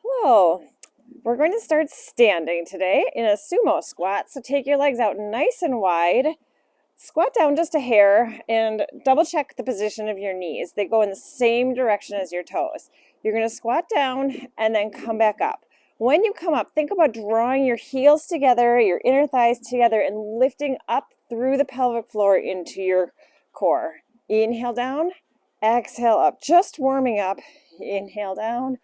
Hello. We're going to start standing today in a sumo squat. So take your legs out nice and wide. Squat down just a hair and double check the position of your knees. They go in the same direction as your toes. You're going to squat down and then come back up. When you come up, think about drawing your heels together, your inner thighs together, and lifting up through the pelvic floor into your core. Inhale down, exhale up. Just warming up. Inhale down,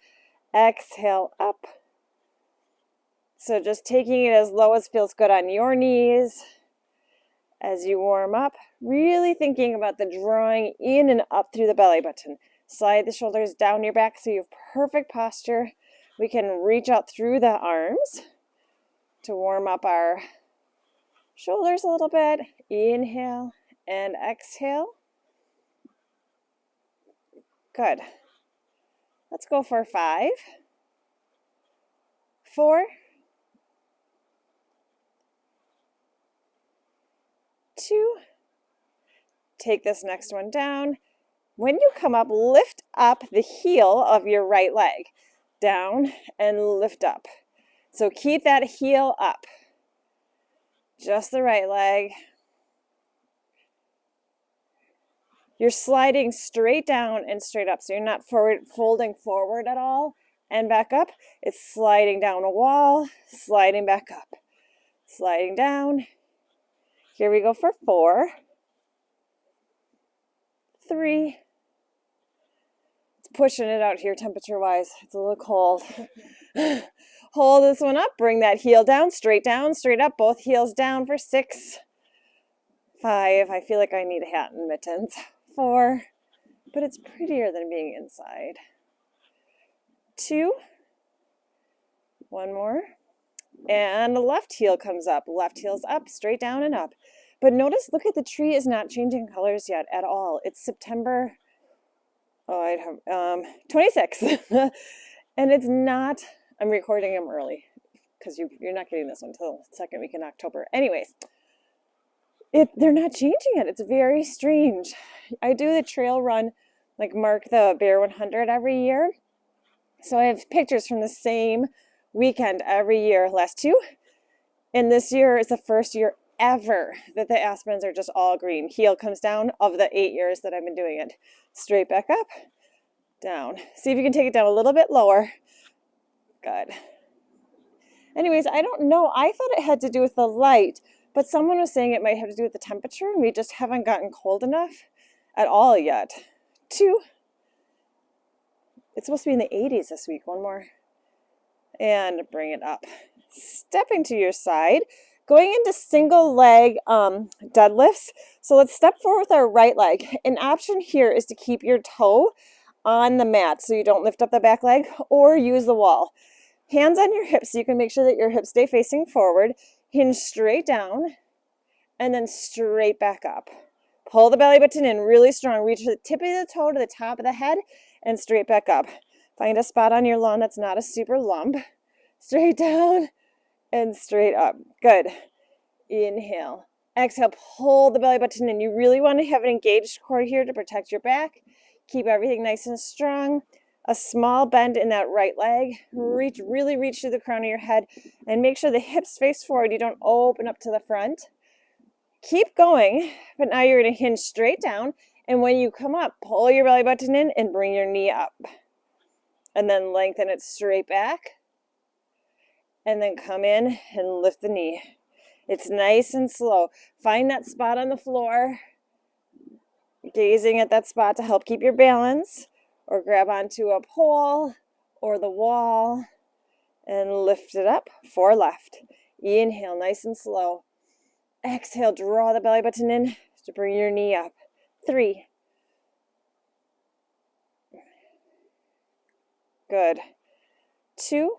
exhale up. So just taking it as low as feels good on your knees. As you warm up, really thinking about the drawing in and up through the belly button. Slide the shoulders down your back so you have perfect posture. We can reach out through the arms to warm up our shoulders a little bit. Inhale and exhale. Good. Let's go for 5, 4, 2. Take this next one down. When you come up, lift up the heel of your right leg. Down and lift up. So keep that heel up. Just the right leg. You're sliding straight down and straight up. So you're not folding forward at all and back up. It's sliding down a wall, sliding back up. Sliding down. Here we go for 4, 3. It's pushing it out here temperature-wise. It's a little cold. Hold this one up. Bring that heel down, straight up. Both heels down for 6, 5. I feel like I need a hat and mittens. 4. But it's prettier than being inside. 2. One more. And the left heel comes up. Left heel's up, straight down and up. But notice, look at the tree is not changing colors yet at all. It's September 26th. And it's not, I'm recording them early because you're not getting this one until the second week in October. Anyways, they're not changing it. It's very strange. I do the trail run, like Mark the Bear 100 every year. So I have pictures from the same weekend every year, last 2. And this year is the first year ever that the aspens are just all green. Heel comes down of the 8 years that I've been doing it. Straight back up, down. See if you can take it down a little bit lower. Good. Anyways, I don't know. I thought it had to do with the light, but someone was saying it might have to do with the temperature, and we just haven't gotten cold enough at all yet. 2. It's supposed to be in the 80s this week. One more. And bring it up. Stepping to your side. Going into single leg deadlifts. So let's step forward with our right leg. An option here is to keep your toe on the mat so you don't lift up the back leg, or use the wall. Hands on your hips so you can make sure that your hips stay facing forward. Hinge straight down and then straight back up. Pull the belly button in really strong. Reach the tip of the toe to the top of the head and straight back up. Find a spot on your lawn that's not a super lump. Straight down and straight up. Good. Inhale. Exhale. Pull the belly button in. You really want to have an engaged core here to protect your back. Keep everything nice and strong. A small bend in that right leg. Really reach to the crown of your head and make sure the hips face forward. You don't open up to the front. Keep going, but now you're going to hinge straight down. And when you come up, pull your belly button in and bring your knee up. And then lengthen it straight back. And then come in and lift the knee. It's nice and slow. Find that spot on the floor. Gazing at that spot to help keep your balance. Or grab onto a pole or the wall and lift it up. 4 left. Inhale, nice and slow. Exhale, draw the belly button in to bring your knee up. 3. Good. 2.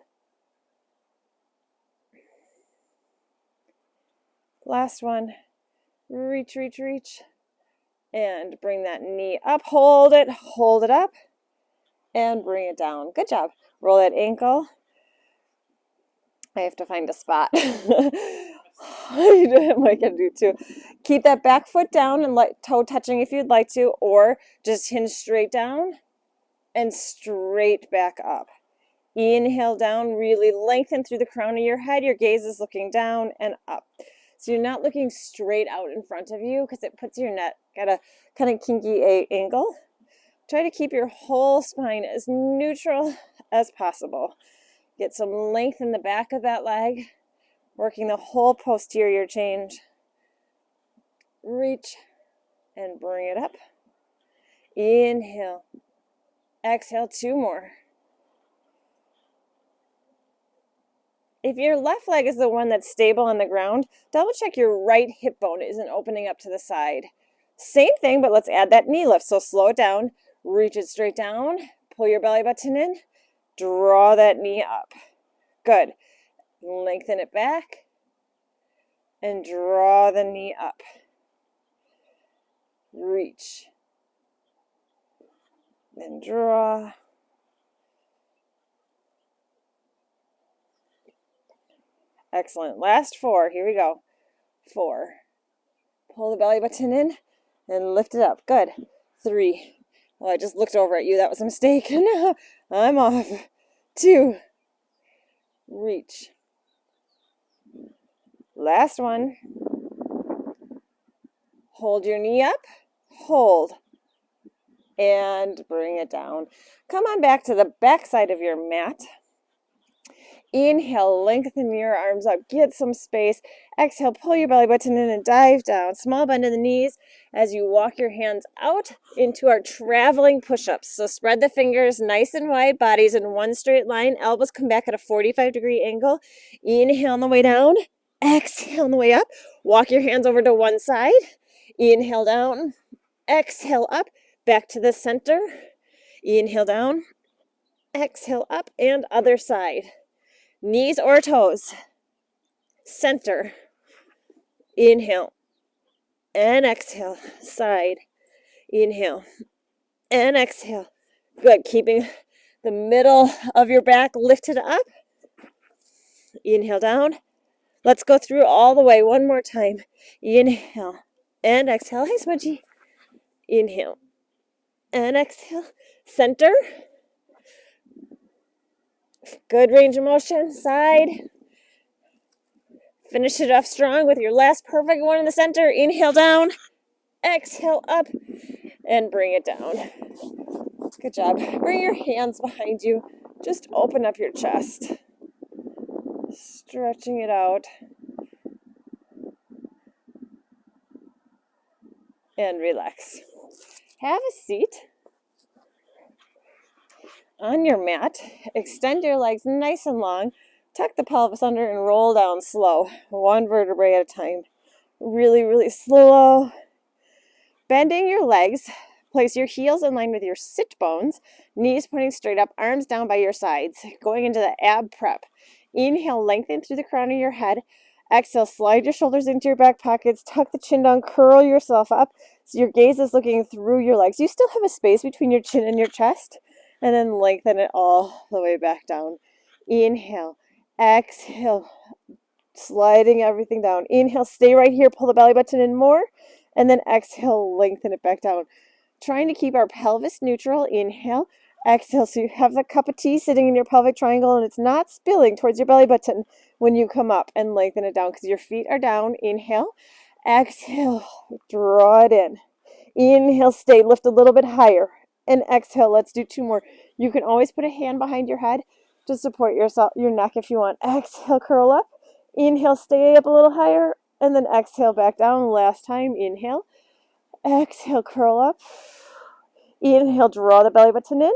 Last one. Reach. And bring that knee up. Hold it up. And bring it down. Good job. Roll that ankle. I have to find a spot. I might get to do too. Keep that back foot down and let toe touching if you'd like to, or just hinge straight down and straight back up. Inhale down, really lengthen through the crown of your head. Your gaze is looking down and up. So you're not looking straight out in front of you because it puts your neck at a kind of kinky angle. Try to keep your whole spine as neutral as possible. Get some length in the back of that leg, working the whole posterior change. Reach and bring it up. Inhale. Exhale, 2 more. If your left leg is the one that's stable on the ground, double check your right hip bone isn't opening up to the side. Same thing, but let's add that knee lift. So slow it down, reach it straight down, pull your belly button in, draw that knee up. Good. Lengthen it back and draw the knee up. Reach and draw. Excellent. Last 4. Here we go. 4. Pull the belly button in and lift it up. Good. 3. Well, I just looked over at you. That was a mistake. No, I'm off. 2. Reach. Last one. Hold your knee up. Hold. And bring it down. Come on back to the back side of your mat. Inhale, lengthen your arms up, get some space. Exhale, pull your belly button in and dive down. Small bend in the knees as you walk your hands out into our traveling push-ups. So spread the fingers nice and wide, bodies in one straight line. Elbows come back at a 45-degree angle. Inhale on the way down. Exhale on the way up. Walk your hands over to one side. Inhale down. Exhale up. Back to the center. Inhale down. Exhale up and other side. Knees or toes. Center. Inhale. And exhale. Side. Inhale. And exhale. Good. Keeping the middle of your back lifted up. Inhale down. Let's go through all the way one more time. Inhale. And exhale. Hey, Smudgy. Inhale. And exhale. Center. Good range of motion, side. Finish it off strong with your last perfect one in the center. Inhale down, exhale up, and bring it down. Good job. Bring your hands behind you. Just open up your chest. Stretching it out. And relax. Have a seat on your mat. Extend your legs nice and long. Tuck the pelvis under and roll down slow. 1 vertebrae at a time. Really, really slow. Bending your legs. Place your heels in line with your sit bones. Knees pointing straight up. Arms down by your sides. Going into the ab prep. Inhale, lengthen through the crown of your head. Exhale, slide your shoulders into your back pockets. Tuck the chin down. Curl yourself up so your gaze is looking through your legs. You still have a space between your chin and your chest. And then lengthen it all the way back down. Inhale. Exhale. Sliding everything down. Inhale. Stay right here. Pull the belly button in more. And then exhale. Lengthen it back down. Trying to keep our pelvis neutral. Inhale. Exhale. So you have the cup of tea sitting in your pelvic triangle and it's not spilling towards your belly button when you come up, and lengthen it down because your feet are down. Inhale. Exhale. Draw it in. Inhale. Stay. Lift a little bit higher. And exhale. Let's do 2 more. You can always put a hand behind your head to support your neck if you want. Exhale, curl up. Inhale, stay up a little higher. And then exhale, back down. Last time. Inhale. Exhale, curl up. Inhale, draw the belly button in.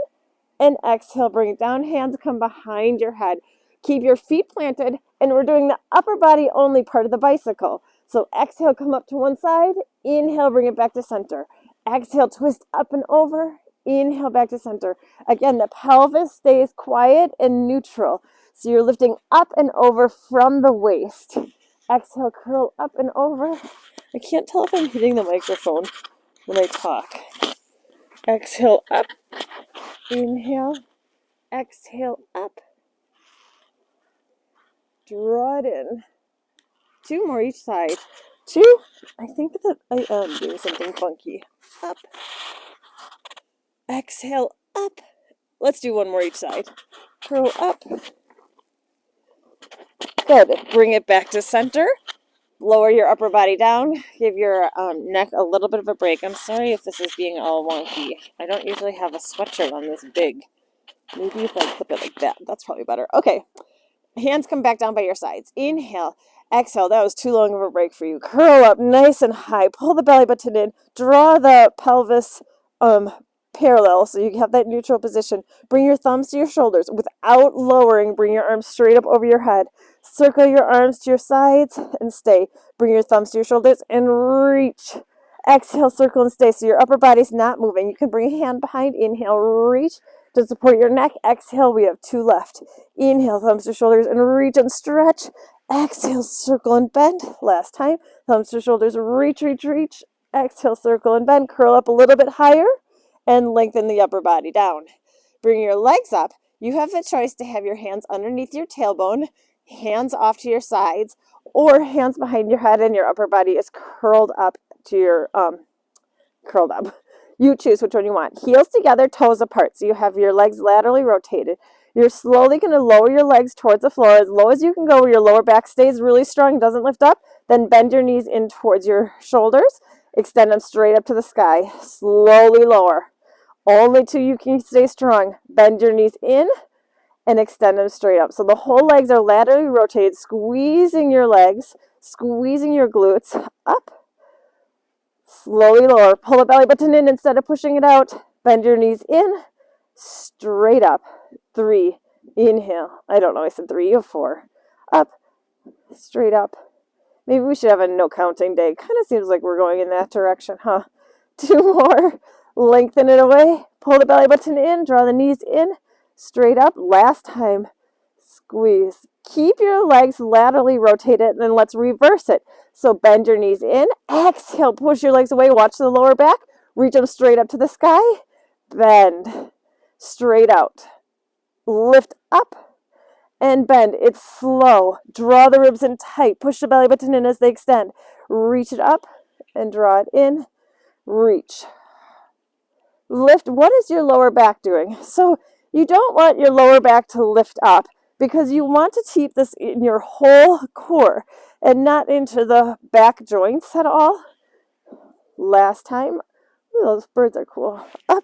And exhale, bring it down. Hands come behind your head. Keep your feet planted. And we're doing the upper body only part of the bicycle. So exhale, come up to one side. Inhale, bring it back to center. Exhale, twist up and over. Inhale, back to center. Again, the pelvis stays quiet and neutral. So you're lifting up and over from the waist. Exhale, curl up and over. I can't tell if I'm hitting the microphone when I talk. Exhale, up. Inhale. Exhale, up. Draw it in. 2 more each side. 2. I think that I am doing something funky. Up. Exhale, up. Let's do one more each side. Curl up. Good. Bring it back to center. Lower your upper body down. Give your neck a little bit of a break. I'm sorry if this is being all wonky. I don't usually have a sweatshirt on this big. Maybe if I clip it like that, that's probably better. Okay. Hands come back down by your sides. Inhale. Exhale. That was too long of a break for you. Curl up nice and high. Pull the belly button in. Draw the pelvis parallel so you have that neutral position. Bring your thumbs to your shoulders without lowering. Bring your arms straight up over your head. Circle your arms to your sides and stay. Bring your thumbs to your shoulders and reach. Exhale, circle and stay. So your upper body's not moving. You can bring a hand behind. Inhale, reach to support your neck. Exhale, we have 2 left. Inhale, thumbs to shoulders and reach and stretch. Exhale, circle and bend. Last time, thumbs to shoulders, reach, reach, reach. Exhale, circle and bend. Curl up a little bit higher and lengthen the upper body down. Bring your legs up. You have the choice to have your hands underneath your tailbone, hands off to your sides, or hands behind your head and your upper body is curled up to your, curled up. You choose which one you want. Heels together, toes apart. So you have your legs laterally rotated. You're slowly going to lower your legs towards the floor as low as you can go where your lower back stays really strong, doesn't lift up. Then bend your knees in towards your shoulders. Extend them straight up to the sky. Slowly lower. Only till you can stay strong. Bend your knees in and extend them straight up. So the whole legs are laterally rotated, squeezing your legs, squeezing your glutes up. Slowly lower. Pull the belly button in instead of pushing it out. Bend your knees in, straight up. 3. Inhale. I don't know, I said 3 or 4. Up, straight up. Maybe we should have a no counting day. Kind of seems like we're going in that direction, huh? 2 more. Lengthen it away. Pull the belly button in. Draw the knees in. Straight up. Last time. Squeeze. Keep your legs laterally rotated, and then let's reverse it. So bend your knees in. Exhale. Push your legs away. Watch the lower back. Reach them straight up to the sky. Bend. Straight out. Lift up and bend. It's slow. Draw the ribs in tight. Push the belly button in as they extend. Reach it up and draw it in. Reach. Lift. What is your lower back doing? So you don't want your lower back to lift up because you want to keep this in your whole core and not into the back joints at all. Last time. Ooh, those birds are cool. Up.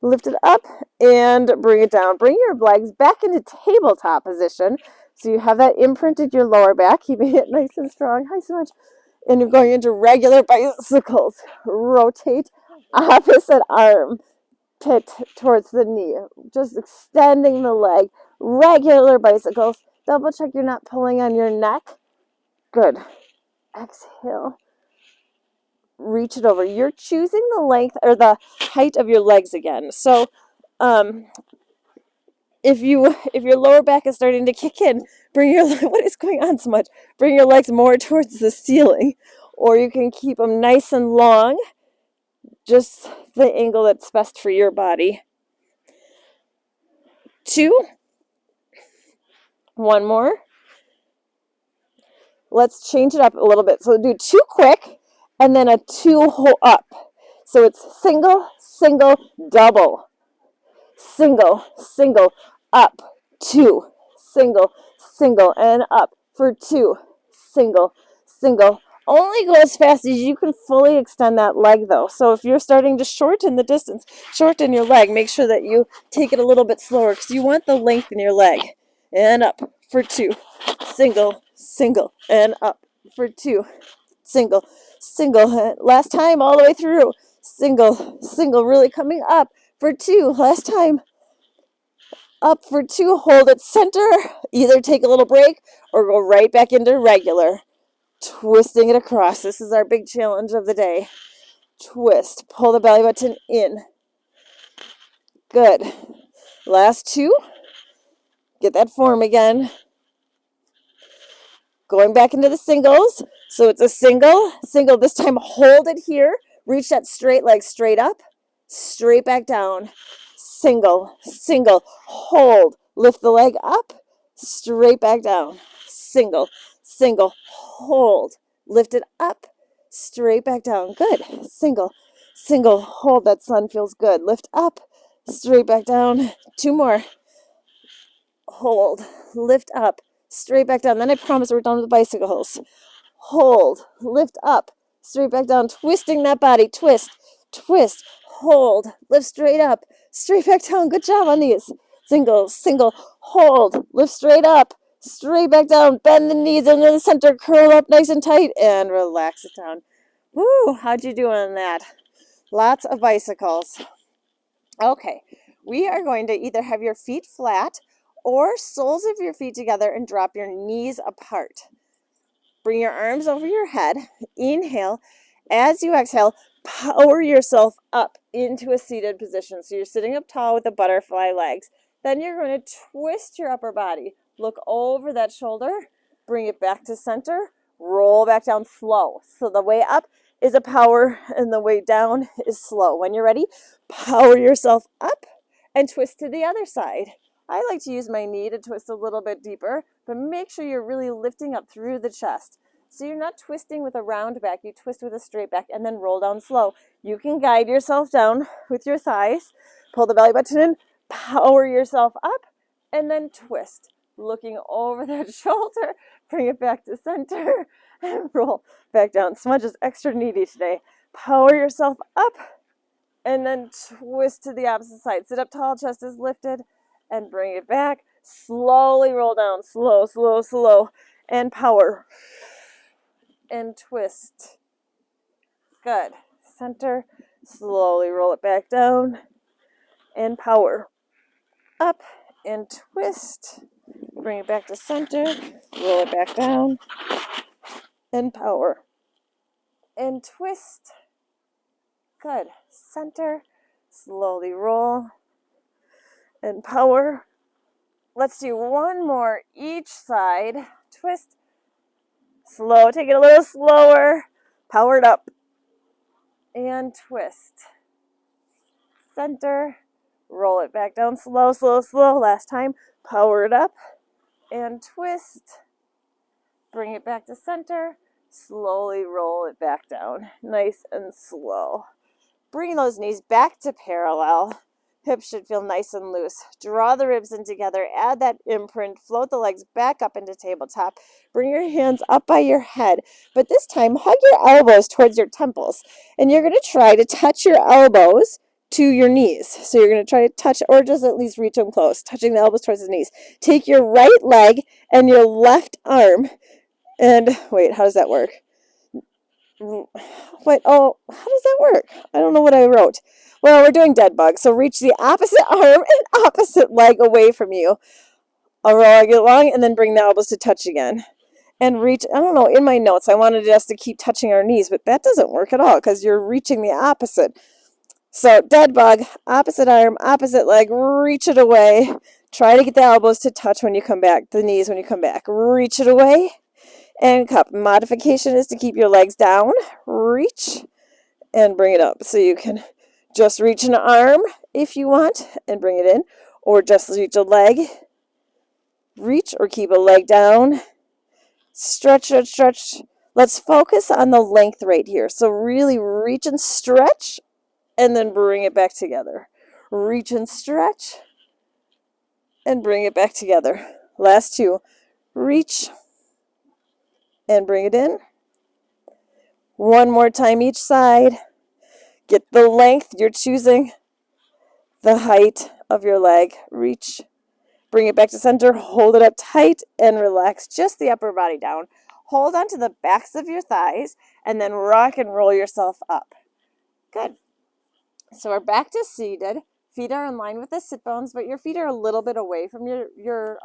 Lift it up and bring it down. Bring your legs back into tabletop position. So you have that imprinted your lower back, keeping it nice and strong. Hi, so much. And you're going into regular bicycles. Rotate opposite arm pit towards the knee. Just extending the leg. Regular bicycles. Double check you're not pulling on your neck. Good. Exhale. Reach it over. You're choosing the length or the height of your legs again. So if your lower back is starting to kick in, bring your what is going on so much? Bring your legs more towards the ceiling, or you can keep them nice and long, just the angle that's best for your body. 2. One more. Let's change it up a little bit. So do 2 quick and then a 2 whole up. So it's single, single, double. Single, single, up, 2, single, single, and up for 2, single, single. Only go as fast as you can fully extend that leg though. So if you're starting to shorten the distance, shorten your leg, make sure that you take it a little bit slower because you want the length in your leg. And up for 2, single, single, and up for 2, single, single. Last time all the way through, single, single, really coming up for 2. Last time. Up for 2, hold it center, either take a little break or go right back into regular. Twisting it across. This is our big challenge of the day. Twist. Pull the belly button in. Good. Last 2. Get that form again. Going back into the singles. So it's a single, single. This time hold it here. Reach that straight leg straight up, straight back down. Single, single, hold, lift the leg up, straight back down, single, single, hold, lift it up, straight back down, good, single, single, hold, that sun feels good, lift up, straight back down. 2 more. Hold, lift up, straight back down. Then I promise we're done with the bicycles. Hold, lift up, straight back down, twisting that body, twist, twist, hold, lift straight up, straight back down. Good job on these. Single, single, hold, lift straight up, straight back down, bend the knees into the center, curl up nice and tight, and relax it down. Woo, how'd you do on that? Lots of bicycles. Okay, we are going to either have your feet flat or soles of your feet together and drop your knees apart. Bring your arms over your head. Inhale. As you exhale, power yourself up into a seated position. So you're sitting up tall with the butterfly legs. Then you're going to twist your upper body. Look over that shoulder. Bring it back to center. Roll back down slow. So the way up is a power and the way down is slow. When you're ready, power yourself up and twist to the other side. I like to use my knee to twist a little bit deeper, but make sure you're really lifting up through the chest. So you're not twisting with a round back, you twist with a straight back and then roll down slow. You can guide yourself down with your thighs, pull the belly button in, power yourself up, and then twist. Looking over that shoulder, bring it back to center, and roll back down. Smudge is extra needy today. Power yourself up, and then twist to the opposite side. Sit up tall, chest is lifted, and bring it back. Slowly roll down, slow, slow, slow, and power. And twist. Good. Center, slowly roll it back down, and power. Up, and twist. Bring it back to center, roll it back down, and power. And twist. Good. Center, slowly roll, and power. Let's do one more each side. Twist. Slow. Take it a little slower. Power it up. And twist. Center. Roll it back down. Slow, slow, slow. Last time. Power it up. And twist. Bring it back to center. Slowly roll it back down. Nice and slow. Bring those knees back to parallel. Hips should feel nice and loose. Draw the ribs in together. Add that imprint. Float the legs back up into tabletop. Bring your hands up by your head. But this time, hug your elbows towards your temples. And you're going to try to touch your elbows to your knees. So you're going to try to touch, or just at least reach them close, touching the elbows towards the knees. Take your right leg and your left arm. And wait, how does that work? Wait, oh, how does that work? I don't know what I wrote. Well, we're doing dead bug, so reach the opposite arm and opposite leg away from you. I'll roll it along and then bring the elbows to touch again. And reach, I don't know, in my notes, I wanted us to keep touching our knees, but that doesn't work at all because you're reaching the opposite. So dead bug, opposite arm, opposite leg, reach it away. Try to get the elbows to touch when you come back, the knees when you come back. Reach it away. And cup. Modification is to keep your legs down, reach, and bring it up. So you can just reach an arm if you want and bring it in, or just reach a leg, reach, or keep a leg down. Stretch, stretch, stretch. Let's focus on the length right here. So really reach and stretch, and then bring it back together. Reach and stretch, and bring it back together. Last two. Reach, and bring it in. One more time each side. Get the length. You're choosing the height of your leg. Reach. Bring it back to center. Hold it up tight and relax just the upper body down. Hold on to the backs of your thighs and then rock and roll yourself up. Good. So we're back to seated. Feet are in line with the sit bones, but your feet are a little bit away from your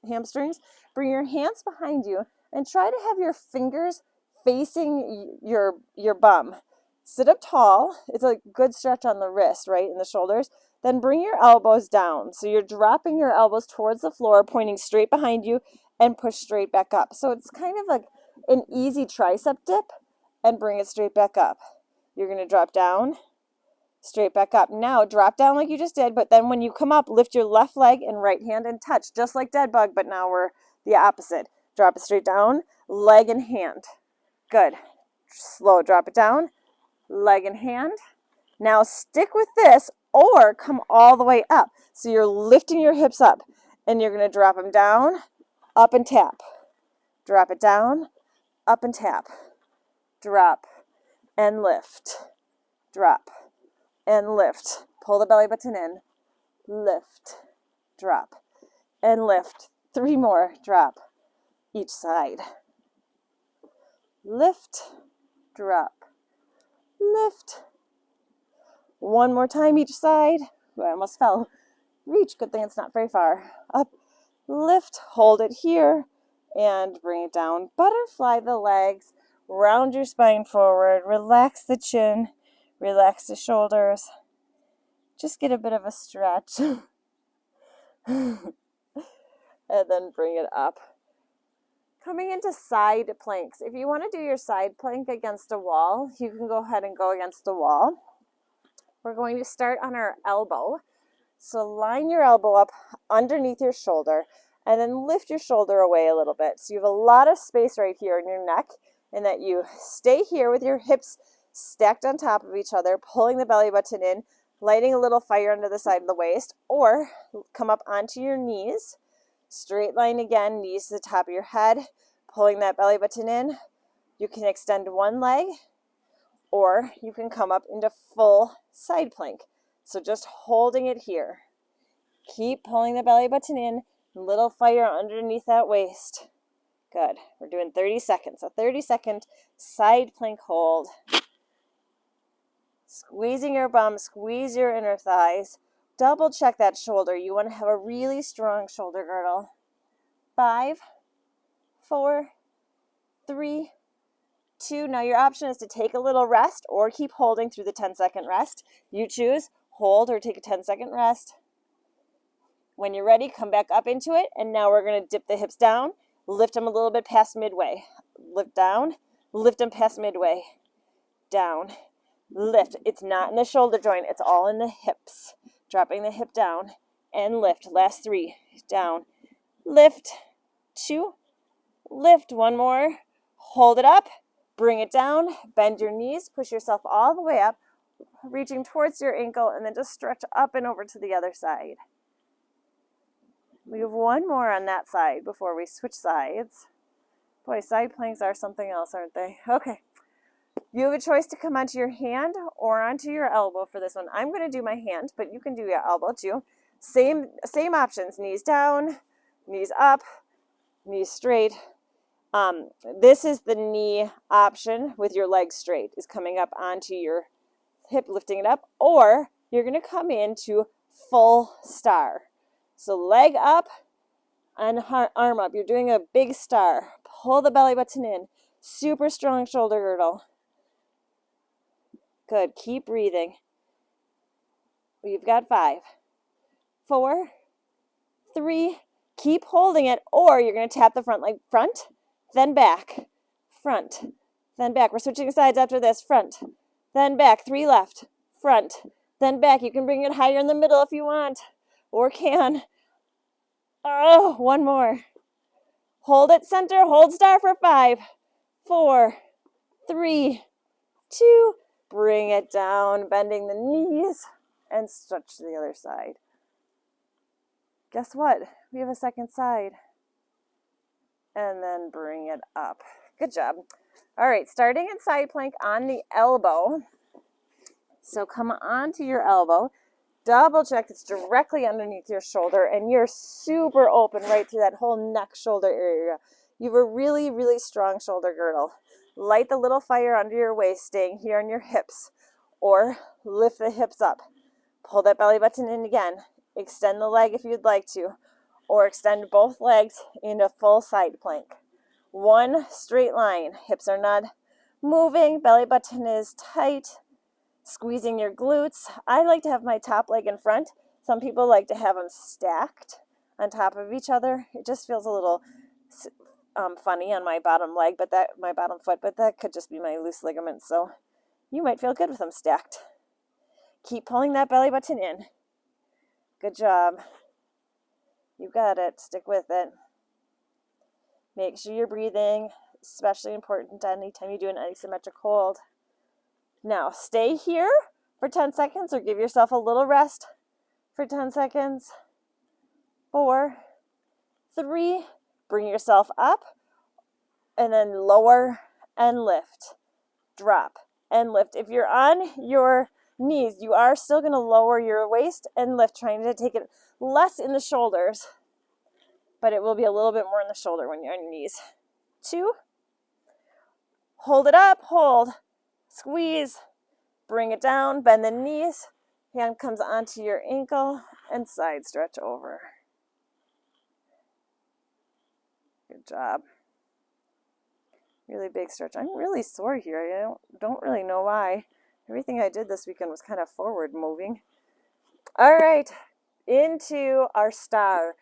hamstrings. Bring your hands behind you and try to have your fingers facing your bum. Sit up tall. It's a good stretch on the wrist, right, and the shoulders. Then bring your elbows down. So you're dropping your elbows towards the floor, pointing straight behind you, and push straight back up. So it's kind of like an easy tricep dip, and bring it straight back up. You're going to drop down, straight back up. Now drop down like you just did, but then when you come up, lift your left leg and right hand and touch, just like dead bug, but now we're the opposite. Drop it straight down, leg and hand. Good. Slow, drop it down, leg and hand. Now stick with this or come all the way up. So you're lifting your hips up, and you're going to drop them down, up and tap. Drop it down, up and tap. Drop and lift. Drop and lift. Pull the belly button in. Lift. Drop and lift. 3 more. Drop. Each side. Lift. Drop. Lift. 1 more time each side. I almost fell. Reach. Good thing it's not very far. Up. Lift. Hold it here. And bring it down. Butterfly the legs. Round your spine forward. Relax the chin. Relax the shoulders. Just get a bit of a stretch. And then bring it up. Coming into side planks. If you want to do your side plank against a wall, you can go ahead and go against the wall. We're going to start on our elbow. So line your elbow up underneath your shoulder and then lift your shoulder away a little bit. So you have a lot of space right here in your neck, and that you stay here with your hips stacked on top of each other, pulling the belly button in, lighting a little fire under the side of the waist, or come up onto your knees. Straight line again, knees to the top of your head, pulling that belly button in. You can extend one leg, or you can come up into full side plank. So just holding it here. Keep pulling the belly button in, little fire underneath that waist. Good. We're doing 30 seconds. A 30-second side plank hold. Squeezing your bum, squeeze your inner thighs. Double check that shoulder. You want to have a really strong shoulder girdle. 5, 4, 3, 2. Now your option is to take a little rest or keep holding through the 10-second rest. You choose. Hold or take a 10-second rest. When you're ready, come back up into it. And now we're going to dip the hips down. Lift them a little bit past midway. Lift down. Lift them past midway. Down. Lift. It's not in the shoulder joint. It's all in the hips. Dropping the hip down and lift. Last 3. Down. Lift. 2. Lift. 1 more. Hold it up. Bring it down. Bend your knees. Push yourself all the way up. Reaching towards your ankle, and then just stretch up and over to the other side. We have 1 more on that side before we switch sides. Boy, side planks are something else, aren't they? Okay. You have a choice to come onto your hand or onto your elbow for this one. I'm going to do my hand, but you can do your elbow too. Same options. Knees down, knees up, knees straight. This is the knee option with your legs straight, is coming up onto your hip, lifting it up, or you're going to come into full star. So leg up and arm up. You're doing a big star. Pull the belly button in. Super strong shoulder girdle. Good. Keep breathing. You've got 5, 4, 3. Keep holding it, or you're going to tap the front leg. Front, then back. Front, then back. We're switching sides after this. Front, then back. 3 left. Front, then back. You can bring it higher in the middle if you want, or can. Oh, 1 more. Hold it center. Hold star for 5, 4, 3, 2. Bring it down, bending the knees, and stretch to the other side. Guess what? We have a second side. And then bring it up. Good job. All right, starting in side plank on the elbow. So come onto your elbow. Double check it's directly underneath your shoulder, and you're super open right through that whole neck shoulder area. You have a really, really strong shoulder girdle. Light the little fire under your waist, staying here on your hips, or lift the hips up. Pull that belly button in again. Extend the leg if you'd like to, or extend both legs into full side plank. 1 straight line. Hips are not moving. Belly button is tight. Squeezing your glutes. I like to have my top leg in front. Some people like to have them stacked on top of each other. It just feels a little funny on my bottom leg, my bottom foot, but that could just be my loose ligaments. So you might feel good with them stacked. Keep pulling that belly button in. Good job. You got it. Stick with it. Make sure you're breathing, especially important anytime you do an isometric hold. Now stay here for 10 seconds, or give yourself a little rest for 10 seconds. 4, 3, bring yourself up, and then lower and lift. Drop and lift. If you're on your knees, you are still going to lower your waist and lift, trying to take it less in the shoulders, but it will be a little bit more in the shoulder when you're on your knees. 2, hold it up, hold, squeeze, bring it down, bend the knees, hand comes onto your ankle, and side stretch over. Good job. Really big stretch. I'm really sore here. I don't really know why. Everything I did this weekend was kind of forward moving. All right, into our star.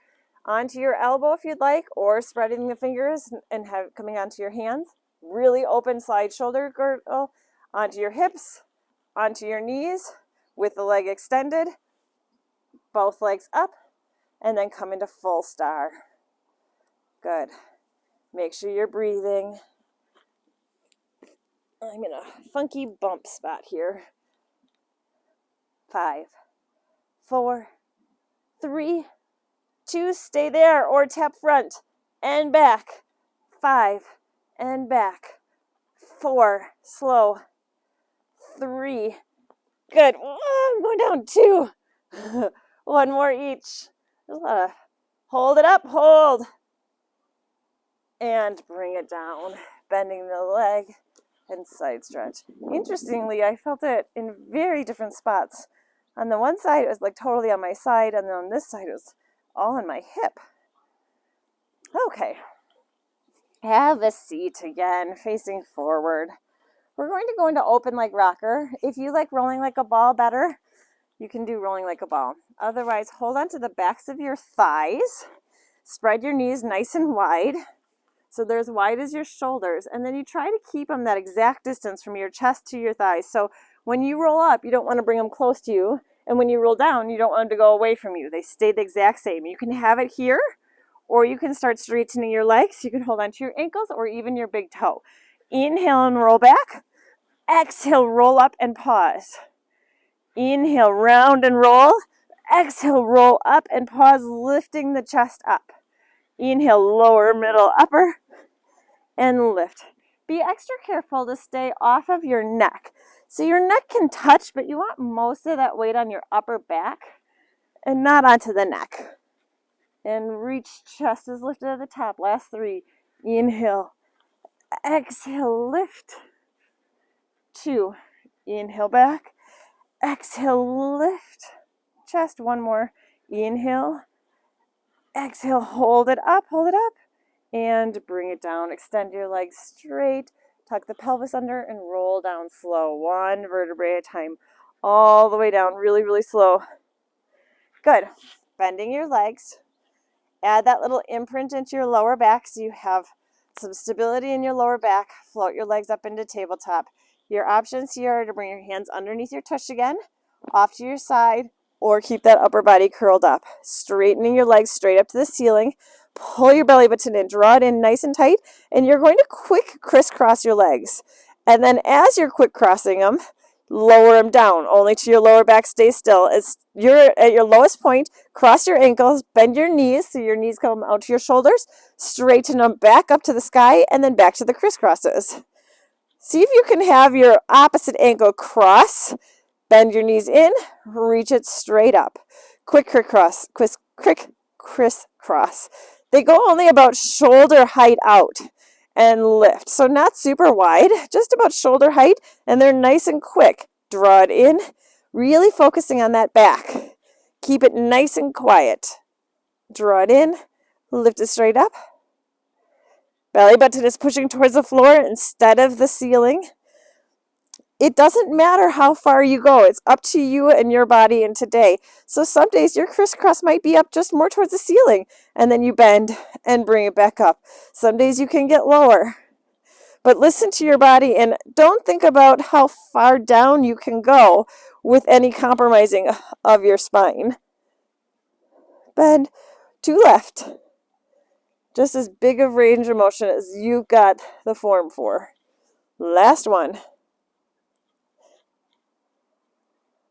Onto your elbow if you'd like, or spreading the fingers and coming onto your hands. Really open side shoulder girdle. Onto your hips, onto your knees with the leg extended. Both legs up, and then come into full star. Good. Make sure you're breathing. I'm in a funky bump spot here. 5, 4, 3, 2, stay there, or tap front and back. 5 and back. 4, slow. 3, good. I'm going down. 2, 1 more each. There's a lot of, hold it up, hold, and bring it down, bending the leg and side stretch. Interestingly, I felt it in very different spots. On the one side, it was like totally on my side, and then on this side, it was all in my hip. Okay. Have a seat again, facing forward. We're going to go into open leg rocker. If you like rolling like a ball better, you can do rolling like a ball. Otherwise, hold on to the backs of your thighs. Spread your knees nice and wide, so they're as wide as your shoulders, and then you try to keep them that exact distance from your chest to your thighs. So when you roll up, you don't want to bring them close to you, and when you roll down, you don't want them to go away from you. They stay the exact same. You can have it here, or you can start straightening your legs. You can hold onto your ankles or even your big toe. Inhale and roll back. Exhale, roll up and pause. Inhale, round and roll. Exhale, roll up and pause, lifting the chest up. Inhale, lower, middle, upper, and lift. Be extra careful to stay off of your neck. So your neck can touch, but you want most of that weight on your upper back and not onto the neck. And reach, chest is lifted at the top. Last 3. Inhale. Exhale, lift. 2. Inhale back. Exhale, lift. Chest. 1 more. Inhale. Exhale, hold it up, and bring it down. Extend your legs straight. Tuck the pelvis under and roll down slow. 1 vertebrae at a time. All the way down, really, really slow. Good. Bending your legs. Add that little imprint into your lower back so you have some stability in your lower back. Float your legs up into tabletop. Your options here are to bring your hands underneath your tush again, off to your side, or keep that upper body curled up. Straightening your legs straight up to the ceiling. Pull your belly button in, draw it in nice and tight, and you're going to quick crisscross your legs. And then as you're quick crossing them, lower them down, only to your lower back. Stay still. As you're at your lowest point, cross your ankles, bend your knees so your knees come out to your shoulders, straighten them back up to the sky, and then back to the crisscrosses. See if you can have your opposite ankle cross. Bend your knees in, reach it straight up. Quick crisscross, crisscross. They go only about shoulder height out and lift. So not super wide, just about shoulder height, and they're nice and quick. Draw it in, really focusing on that back. Keep it nice and quiet. Draw it in, lift it straight up. Belly button is pushing towards the floor instead of the ceiling. It doesn't matter how far you go. It's up to you and your body and today. So some days your crisscross might be up just more towards the ceiling, and then you bend and bring it back up. Some days you can get lower. But listen to your body and don't think about how far down you can go with any compromising of your spine. Bend to left. Just as big of range of motion as you've got the form for. Last one.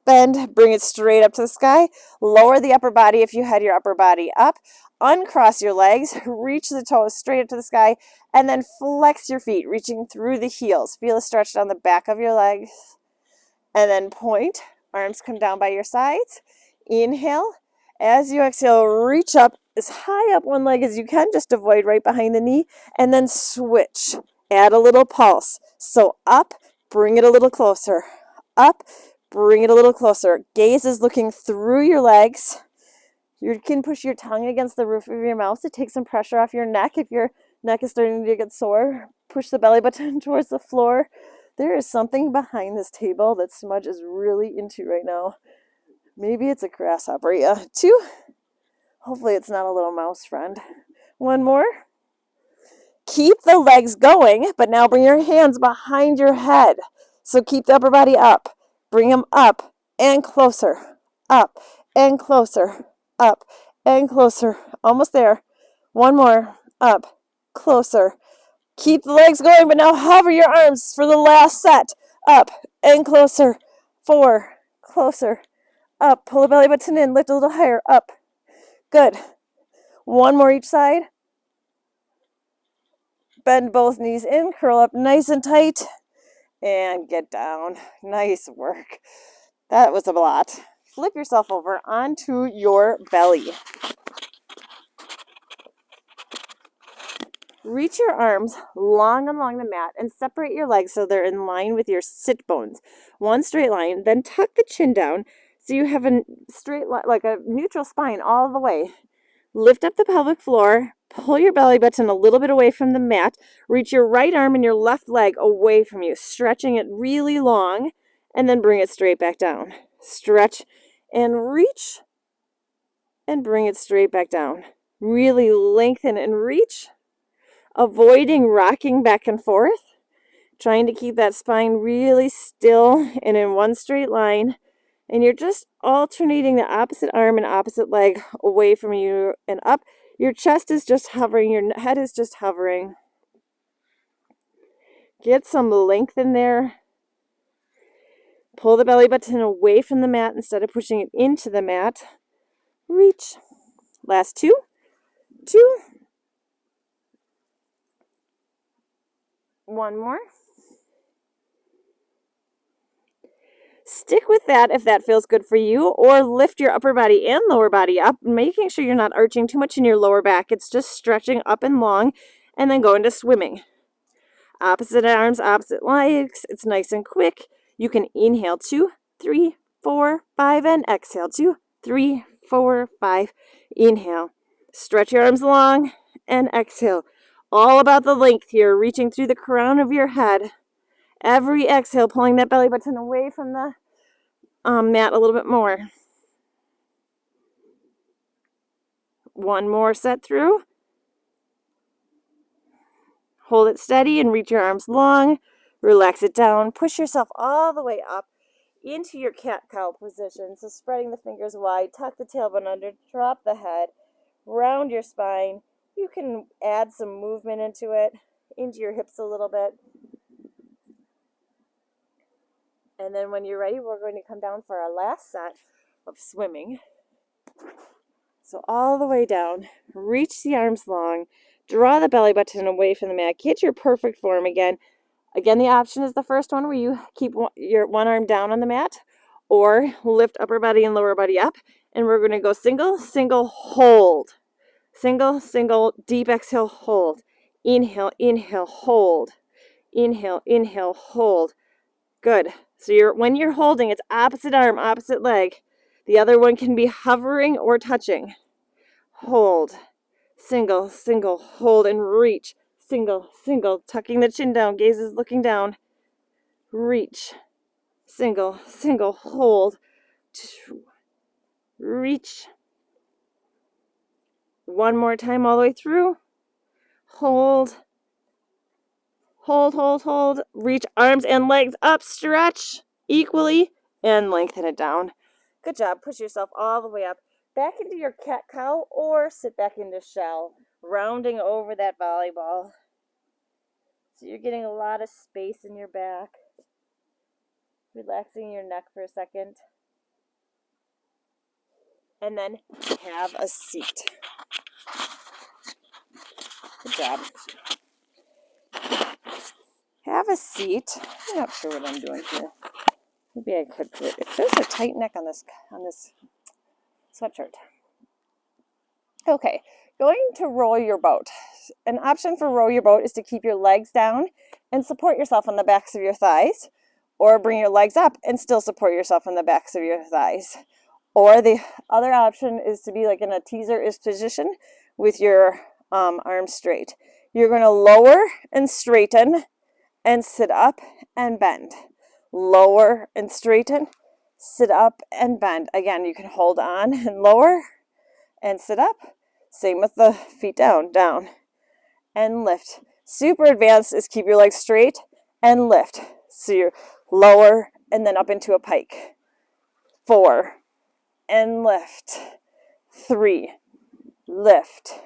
bend, bring it straight up to the sky. Lower the upper body if you had your upper body up. Uncross your legs, reach the toes straight up to the sky, and then flex your feet, reaching through the heels. Feel a stretch down the back of your legs. And then point, arms come down by your sides. Inhale. As you exhale, reach up as high up one leg as you can, just avoid right behind the knee, and then switch. Add a little pulse. So up, bring it a little closer. Up, bring it a little closer. Gaze is looking through your legs. You can push your tongue against the roof of your mouth to take some pressure off your neck. If your neck is starting to get sore, push the belly button towards the floor. There is something behind this table that Smudge is really into right now. Maybe it's a grasshopper. Yeah. 2. Hopefully it's not a little mouse friend. 1 more. Keep the legs going, but now bring your hands behind your head. So keep the upper body up. Bring them up and closer. Up and closer. Up and closer. Almost there. 1 more. Up. Closer. Keep the legs going, but now hover your arms for the last set. Up and closer. 4. Closer. Up. Pull the belly button in. Lift a little higher. Up. Good. 1 more each side. Bend both knees in. Curl up nice and tight. And get down. Nice work. That was a lot. Flip yourself over onto your belly. Reach your arms long along the mat and separate your legs so they're in line with your sit bones. One straight line, then tuck the chin down so you have a straight line, like a neutral spine all the way. Lift up the pelvic floor, pull your belly button a little bit away from the mat, reach your right arm and your left leg away from you, stretching it really long, and then bring it straight back down. Stretch and reach, and bring it straight back down. Really lengthen and reach. Avoiding rocking back and forth, trying to keep that spine really still and in one straight line. And you're just alternating the opposite arm and opposite leg away from you and up. Your chest is just hovering, your head is just hovering. Get some length in there. Pull the belly button away from the mat instead of pushing it into the mat. Reach. Last 2. 2. 1 more. Stick with that if that feels good for you, or lift your upper body and lower body up, making sure you're not arching too much in your lower back. It's just stretching up and long, and then go into swimming. Opposite arms, opposite legs. It's nice and quick. You can inhale 2, 3, 4, 5, and exhale 2, 3, 4, 5. Inhale. Stretch your arms long and exhale. All about the length here, reaching through the crown of your head. Every exhale, pulling that belly button away from the mat a little bit more. 1 more set through. Hold it steady and reach your arms long. Relax it down. Push yourself all the way up into your cat-cow position. So spreading the fingers wide, tuck the tailbone under, drop the head, round your spine. You can add some movement into it, into your hips a little bit. And then when you're ready, we're going to come down for our last set of swimming. So all the way down, reach the arms long, draw the belly button away from the mat, get your perfect form again. Again, the option is the first one where you keep your one arm down on the mat, or lift upper body and lower body up. And we're going to go single, single, hold. Single, single, deep exhale, hold. Inhale, inhale, hold. Inhale, inhale, hold. Good. So when you're holding, it's opposite arm, opposite leg. The other one can be hovering or touching. Hold. Single, single, hold and reach. Single, single, tucking the chin down, gaze is looking down. Reach. Single, single, hold. 2. Reach. 1 more time all the way through. Hold. Hold, hold, hold. Reach arms and legs up. Stretch equally and lengthen it down. Good job. Push yourself all the way up. Back into your cat-cow or sit back into shell. Rounding over that volleyball. So you're getting a lot of space in your back. Relaxing your neck for a second. and then have a seat. Good job. Have a seat. I'm not sure what I'm doing here. Maybe I could put it. There's a tight neck on this sweatshirt. Okay, going to roll your boat. An option for row your boat is to keep your legs down and support yourself on the backs of your thighs, or bring your legs up and still support yourself on the backs of your thighs. Or the other option is to be like in a teaser-ish position with your arms straight. You're going to lower and straighten and sit up and bend. Lower and straighten, sit up and bend. Again, you can hold on and lower and sit up. Same with the feet down, down and lift. Super advanced is keep your legs straight and lift. So you're lower and then up into a pike. 4 and lift. 3, lift.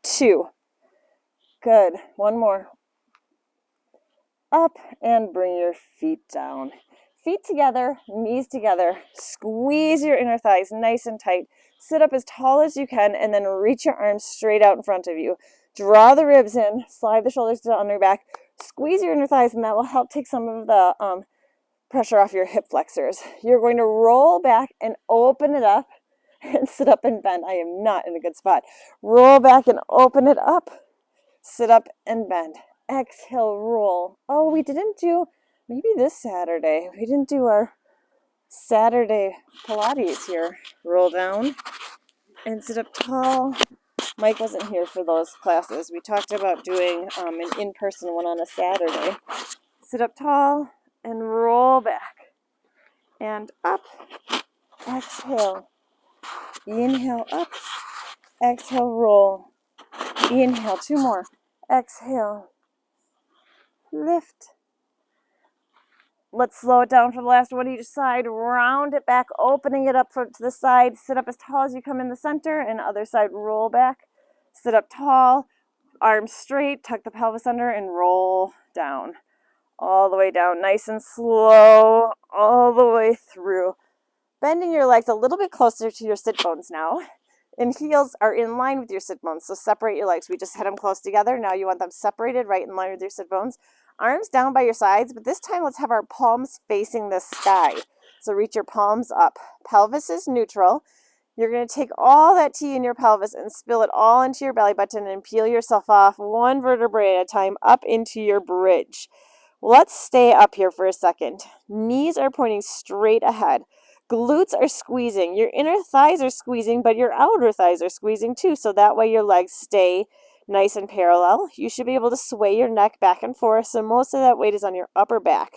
2. Good. One more. Up and bring your feet down. Feet together, knees together. Squeeze your inner thighs nice and tight. Sit up as tall as you can and then reach your arms straight out in front of you. Draw the ribs in, slide the shoulders down your back. Squeeze your inner thighs, and that will help take some of the pressure off your hip flexors. You're going to roll back and open it up and sit up and bend. I am not in a good spot. Roll back and open it up. Sit up and bend. Exhale, roll. Oh, we didn't do, maybe this Saturday, we didn't do our Saturday Pilates here. Roll down and sit up tall. Mike wasn't here for those classes. We talked about doing an in-person one on a Saturday. Sit up tall and roll back and up. Exhale. Inhale up. Exhale, roll. Inhale, 2 more. Exhale. Lift. Let's slow it down for the last one each side. Round it back, opening it up to the side. Sit up as tall as you come in the center, and other side, roll back. Sit up tall, arms straight, tuck the pelvis under, and roll down. All the way down, nice and slow, all the way through. Bending your legs a little bit closer to your sit bones now. And heels are in line with your sit bones, so separate your legs. We just had them close together. Now you want them separated right in line with your sit bones. Arms down by your sides, but this time let's have our palms facing the sky. So reach your palms up. Pelvis is neutral. You're going to take all that tea in your pelvis and spill it all into your belly button and peel yourself off one vertebrae at a time up into your bridge. Let's stay up here for a second. Knees are pointing straight ahead. Glutes are squeezing. Your inner thighs are squeezing, but your outer thighs are squeezing too, so that way your legs stay nice and parallel. You should be able to sway your neck back and forth, so most of that weight is on your upper back.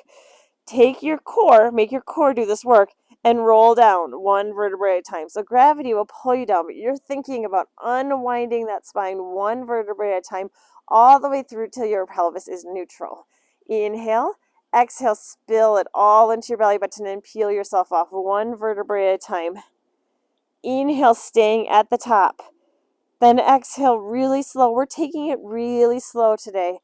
Take your core, make your core do this work, and roll down one vertebrae at a time. So gravity will pull you down, but you're thinking about unwinding that spine one vertebrae at a time all the way through till your pelvis is neutral. Inhale. Exhale, spill it all into your belly button and peel yourself off one vertebrae at a time. Inhale, staying at the top. Then exhale really slow. We're taking it really slow today.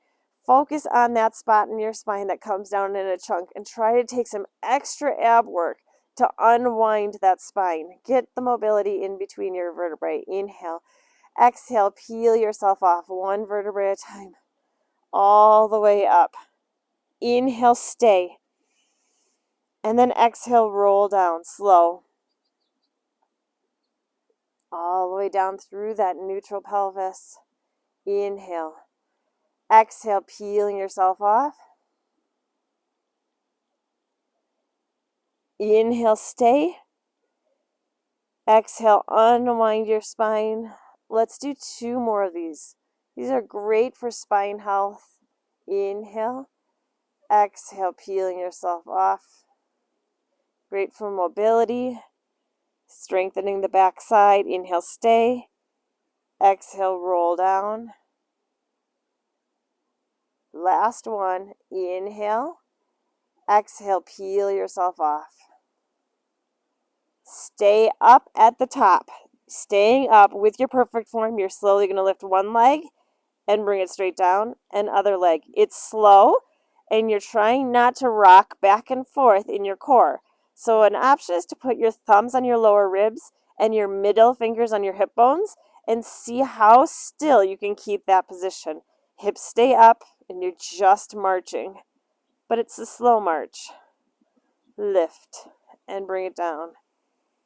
Focus on that spot in your spine that comes down in a chunk and try to take some extra ab work to unwind that spine. Get the mobility in between your vertebrae. Inhale. Exhale, peel yourself off one vertebrae at a time. All the way up. Inhale, stay. And then exhale, roll down, slow. All the way down through that neutral pelvis. Inhale. Exhale, peeling yourself off. Inhale, stay. Exhale, unwind your spine. Let's do 2 more of these. These are great for spine health. Inhale. Exhale, peeling yourself off. Great for mobility. Strengthening the back side. Inhale, stay. Exhale, roll down. Last one. Inhale. Exhale, peel yourself off. Stay up at the top. Staying up with your perfect form, you're slowly going to lift one leg and bring it straight down, and other leg. It's slow, and you're trying not to rock back and forth in your core. So an option is to put your thumbs on your lower ribs and your middle fingers on your hip bones, and see how still you can keep that position. Hips stay up and you're just marching, but it's a slow march. Lift and bring it down.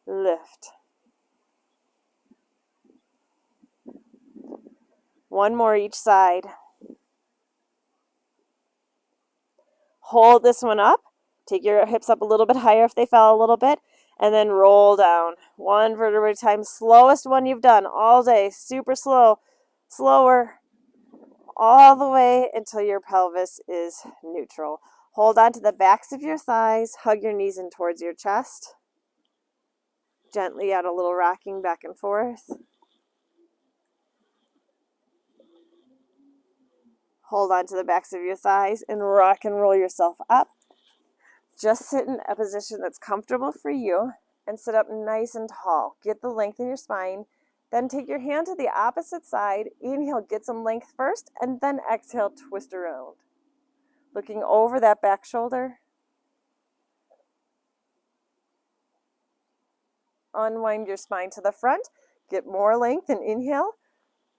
Lift. One more each side. Hold this one up. Take your hips up a little bit higher if they fell a little bit, and then roll down. One vertebra at a time. Slowest one you've done all day. Super slow. Slower. All the way until your pelvis is neutral. Hold on to the backs of your thighs. Hug your knees in towards your chest. Gently add a little rocking back and forth. Hold on to the backs of your thighs and rock and roll yourself up. Just sit in a position that's comfortable for you and sit up nice and tall. Get the length in your spine. Then take your hand to the opposite side. Inhale, get some length first, and then exhale, twist around. Looking over that back shoulder. Unwind your spine to the front. Get more length and inhale,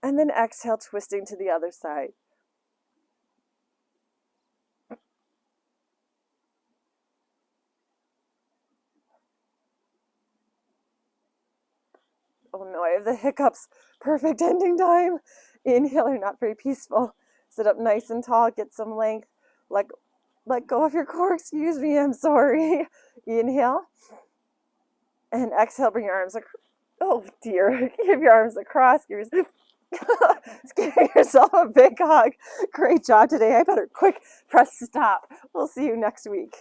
and then exhale, twisting to the other side. Oh no, I have the hiccups. Perfect ending time. Inhale, you're not very peaceful. Sit up nice and tall, get some length. Let go of your core, excuse me, I'm sorry. Inhale. And exhale, bring your arms across. Oh dear, give your arms across. Give yourself a big hug. Great job today. I better quick press stop. We'll see you next week.